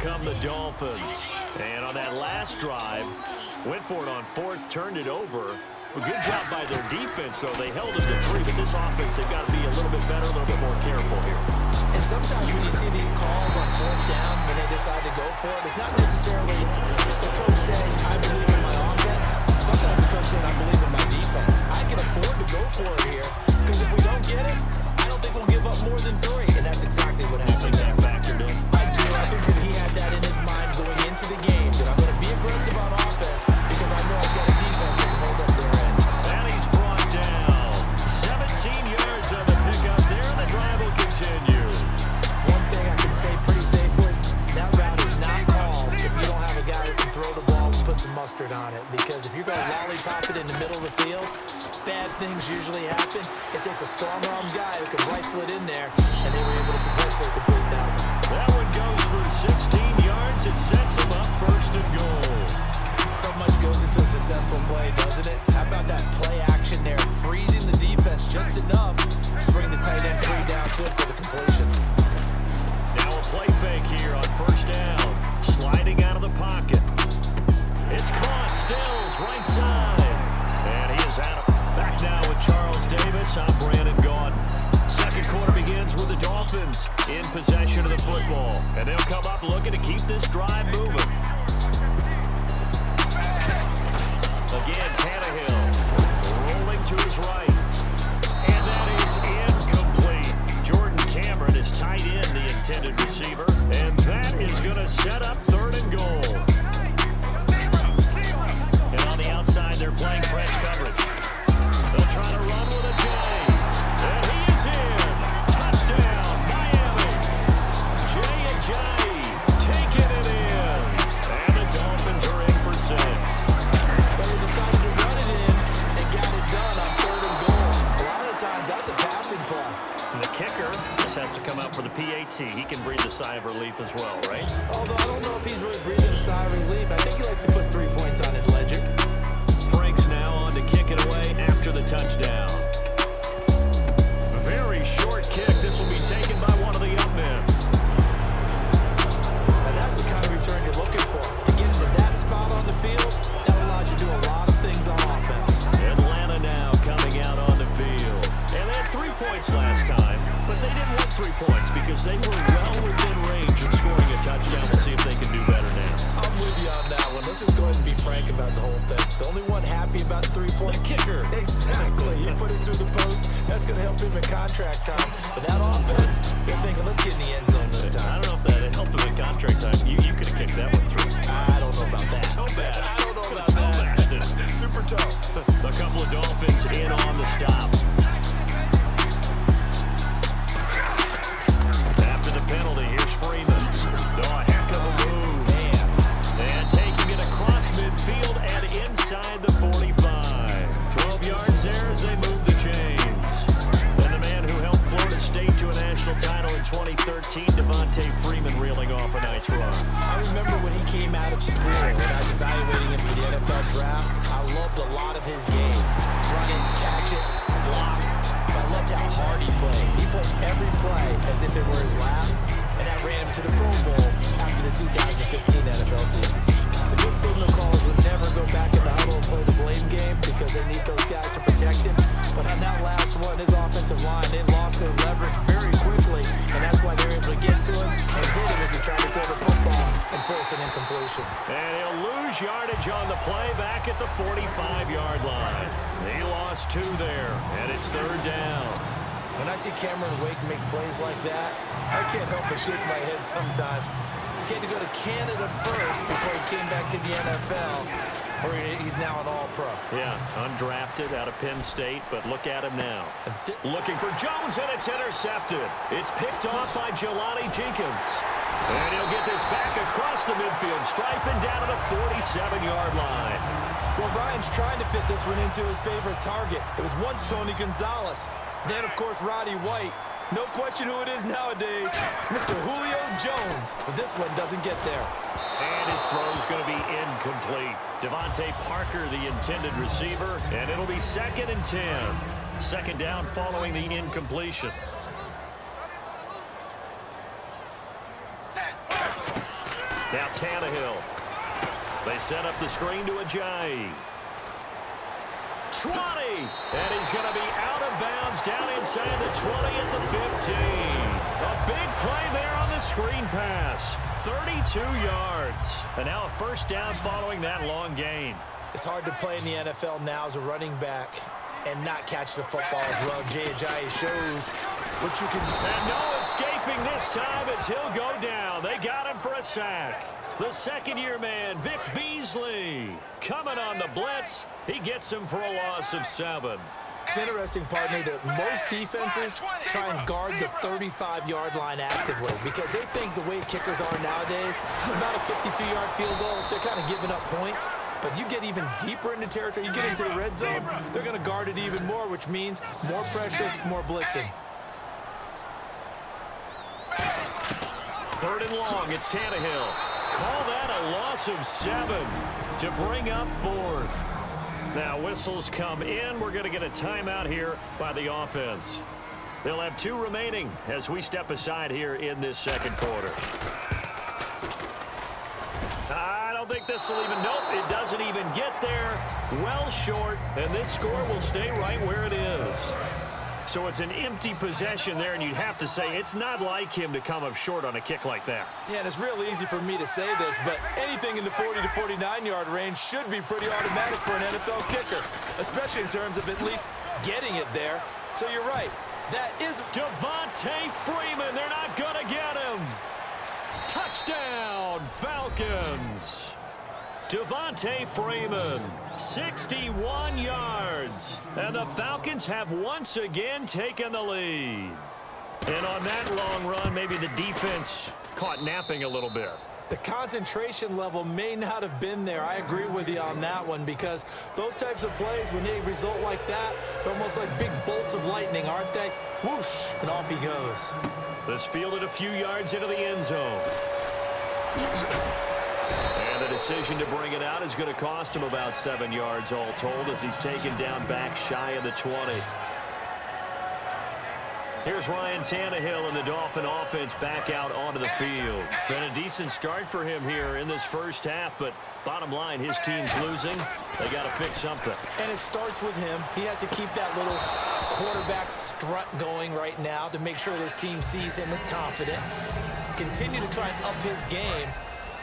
come the Dolphins. And on that last drive, went for it on fourth, turned it over. A good job by their defense, though. They held them to 3, but this offense, they've got to be a little bit better, a little bit more careful here. And sometimes when you see these calls on fourth down, when they decide to go for it, it's not necessarily the coach saying, I believe in my offense. Sometimes the coach saying, I believe in my defense. I can afford to go for it here, because if we don't get it, I don't think we'll give up more than 3. And that's exactly what happened. That factored in. I do. I think that he had that in his mind going into the game, that I'm going to be aggressive on offense because I know I've got a defense that can hold up their end. And he's brought down. 17 yards on the pickup there, and the drive will continue. One thing I can say pretty safely, that route is not called if you don't have a guy who can throw the ball and put some mustard on it. Because if you're going to lollipop it in the middle of the field, bad things usually happen. It takes a strong-arm guy who can rifle it in there, and they were able to successfully complete that one. That one goes for 16 yards. It sets them up first and goal. So much goes into a successful play, doesn't it? How about that play action there, freezing the defense just enough to bring the tight end free downfield for the completion. Now a play fake here on first down. Sliding out of the pocket. It's caught. Stills right side. And he is out. Back now with Charles Davis. I'm Brandon Gaudin. Second quarter begins with the Dolphins in possession of the football. And they'll come up looking to keep this drive moving. Again, Tannehill rolling to his right. And that is incomplete. Jordan Cameron is tight end, the intended receiver. And that is going to set up third and goal. And on the outside, they're playing press coverage. They'll try to run with a J. And he is in. Touchdown, Miami. J taking it in. And the Dolphins are in for 6. But they decided to run it in and got it done on third and goal. A lot of times, that's a passing play. And the kicker just has to come out for the PAT. He can breathe a sigh of relief as well, right? Although I don't know if he's really breathing a sigh of relief. I think he likes to put 3 points on his ledger. Franks now on to kick it away after the touchdown. A very short kick. This will be taken by one of the up men. And that's the kind of return you're looking for. To get into that spot on the field, that allows you to do a lot of things on offense. Atlanta now coming out on the field. And they had 3 points last time, but they didn't want 3 points because they were well within range of scoring a touchdown. We'll see if they can do better now. I'm with you on that one. Let's just go ahead and be frank about the whole thing. The only one happy about the 3-point kicker. Exactly. He put it through the post. That's going to help him in contract time. But that offense, you're thinking, let's get in the end zone this time. I don't know if that helped him in contract time. You could have kicked that one through. I don't know about that. Toe bash. I don't know about that. Super toe. A couple of Dolphins in on the stop. After the penalty, here's Freeman. Oh, a heck of a move. Man. And taking it across midfield and inside the 45. 12 yards there as they move the chains. And the man who helped Florida State to a national title in 2013, Devontae Freeman, reeling off a nice run. I remember when he came out of school and I was evaluating him for the NFL draft. I loved a lot of his game. Run it, catch it, block. But I loved how hard he played. He played every play as if it were his last, and that ran him to the Pro Bowl after the 2015 NFL season. The good signal callers would never go back in the huddle and play the blame game because they need those guys to protect him. But on that last one, his offensive line, they lost their leverage very quickly, and that's why they were able to get to him and hit him as he tried to throw the football and force an incompletion. And he'll lose yardage on the play back at the 45-yard line. He lost 2 there, and it's third down. When I see Cameron Wake make plays like that, I can't help but shake my head sometimes. He had to go to Canada first before he came back to the NFL, where he's now an all-pro. Yeah, undrafted out of Penn State, but look at him now. Looking for Jones, and it's intercepted. It's picked off by Jelani Jenkins. And he'll get this back across the midfield stripe and down to the 47-yard line. Well, Ryan's trying to fit this one into his favorite target. It was once Tony Gonzalez. Then, of course, Roddy White. No question who it is nowadays, Mr. Julio Jones. But this one doesn't get there. And his throw is going to be incomplete. Devontae Parker, the intended receiver, and it'll be 2nd and 10. Second down following the incompletion. Now Tannehill. They set up the screen to Ajayi. 20. And he's going to be out of bounds down inside the 20 at the 15. A big play there on the screen pass. 32 yards. And now a first down following that long gain. It's hard to play in the NFL now as a running back and not catch the football as well. Jay Ajayi shows what you can do. And no escaping this time as he'll go down. They got him for a sack. The second-year man, Vic Beasley, coming on the blitz. He gets him for a loss of 7. It's interesting, partner, that most defenses try and guard the 35-yard line actively because they think the way kickers are nowadays, about a 52-yard field goal, they're kind of giving up points. But you get even deeper into territory, you get into the red zone, they're going to guard it even more, which means more pressure, more blitzing. 3rd and long, it's Tannehill. Call that a loss of 7 to bring up 4th. Now whistles come in. We're going to get a timeout here by the offense. They'll have 2 remaining as we step aside here in this second quarter. I don't think this will even, nope, it doesn't even get there. Well short, and this score will stay right where it is. So it's an empty possession there, and you'd have to say it's not like him to come up short on a kick like that. Yeah, and it's real easy for me to say this, but anything in the 40 to 49-yard range should be pretty automatic for an NFL kicker, especially in terms of at least getting it there. So you're right. That is Devontae Freeman. They're not going to get him. Touchdown, Falcons. Devontae Freeman, 61 yards. And the Falcons have once again taken the lead. And on that long run, maybe the defense caught napping a little bit. The concentration level may not have been there. I agree with you on that one because those types of plays, when they result like that, they're almost like big bolts of lightning, aren't they? Whoosh, and off he goes. This fielded a few yards into the end zone. And the decision to bring it out is going to cost him about 7 yards all told as he's taken down back shy of the 20. Here's Ryan Tannehill and the Dolphin offense back out onto the field. Been a decent start for him here in this first half, but bottom line, his team's losing. They got to fix something. And it starts with him. He has to keep that little quarterback strut going right now to make sure that his team sees him as confident. Continue to try and up his game,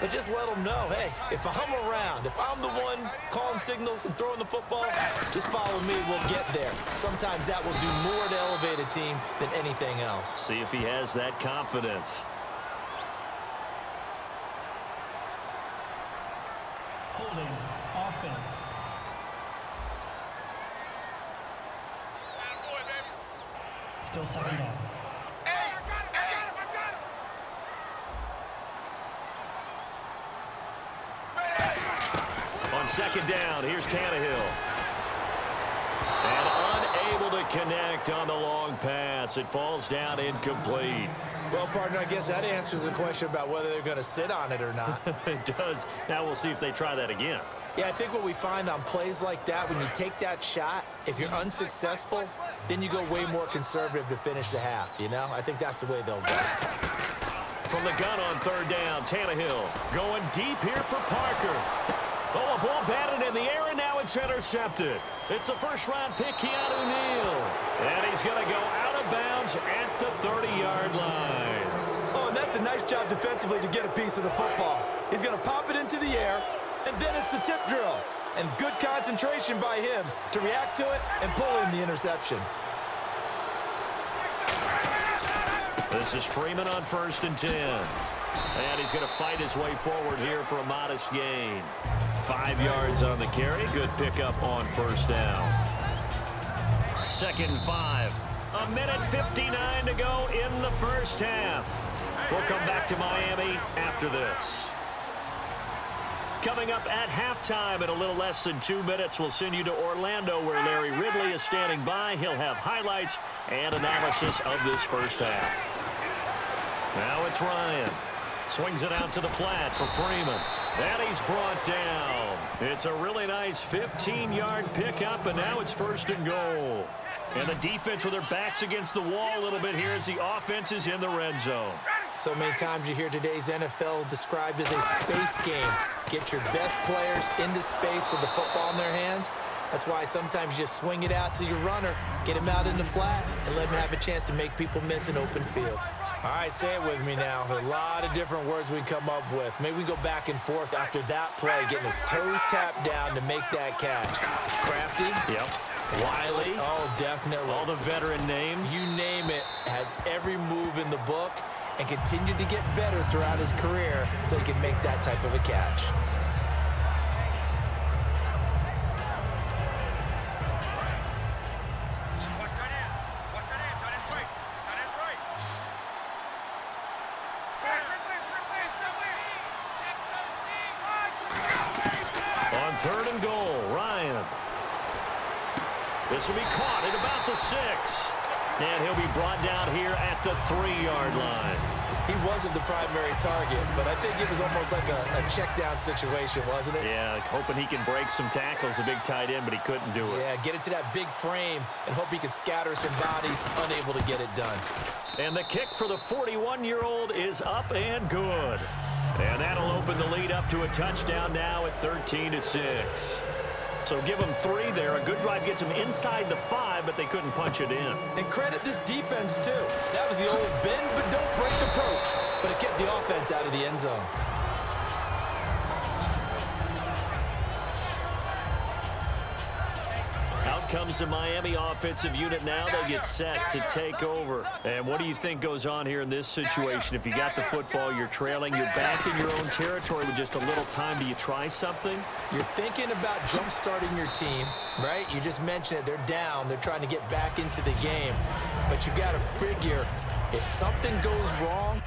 but just let him know, hey, if I'm around, if I'm the one calling signals and throwing the football, just follow me, we'll get there. Sometimes that will do more to elevate a team than anything else. See if he has that confidence. Holding offense. Still second down. On second down, here's Tannehill. And unable to connect on the long pass. It falls down incomplete. Well, partner, I guess that answers the question about whether they're going to sit on it or not. It does. Now we'll see if they try that again. Yeah, I think what we find on plays like that, when you take that shot, if you're unsuccessful, then you go way more conservative to finish the half, you know? I think that's the way they'll go. From the gun on third down, Tannehill going deep here for Parker. Oh, a ball batted in the air, and now it's intercepted. It's a first-round pick, Keanu Neal. And he's going to go out of bounds at the 30-yard line. Oh, and that's a nice job defensively to get a piece of the football. He's going to pop it into the air, and then it's the tip drill. And good concentration by him to react to it and pull in the interception. This is Freeman on 1st and 10. And he's going to fight his way forward here for a modest gain. 5 yards on the carry. Good pickup on first down. 2nd and 5. A minute 59 to go in the first half. We'll come back to Miami after this. Coming up at halftime in a little less than 2 minutes, we'll send you to Orlando where Larry Ridley is standing by. He'll have highlights and analysis of this first half. Now it's Ryan. Swings it out to the flat for Freeman. And he's brought down. It's a really nice 15-yard pickup, and now it's 1st and goal. And the defense with their backs against the wall a little bit here as the offense is in the red zone. So many times you hear today's NFL described as a space game. Get your best players into space with the football in their hands. That's why sometimes you just swing it out to your runner, get him out in the flat, and let him have a chance to make people miss an open field. All right, say it with me now. There are a lot of different words we can come up with. Maybe we go back and forth after that play, getting his toes tapped down to make that catch. Crafty. Yep. Wiley. Oh, definitely. All the veteran names. You name it, has every move in the book and continued to get better throughout his career so he can make that type of a catch. On 3rd and goal, Ryan. This will be caught at about the 6. And he'll be brought down here at the 3-yard line. He wasn't the primary target, but I think it was almost like a check down situation, wasn't it? Yeah, hoping he can break some tackles, a big tight end, but he couldn't do it. Yeah, get it to that big frame and hope he can scatter some bodies, unable to get it done. And the kick for the 41-year-old is up and good. And that'll open the lead up to a touchdown now at 13-6. So give them 3 there. A good drive gets them inside the 5, but they couldn't punch it in. And credit this defense, too. That was the old bend but don't break approach, but it kept the offense out of the end zone. Out comes the Miami offensive unit now. They get set to take over. And what do you think goes on here in this situation? If you got the football, you're trailing, you're back in your own territory with just a little time. Do you try something? You're thinking about jump-starting your team, right? You just mentioned it. They're down. They're trying to get back into the game. But you got to figure, if something goes wrong,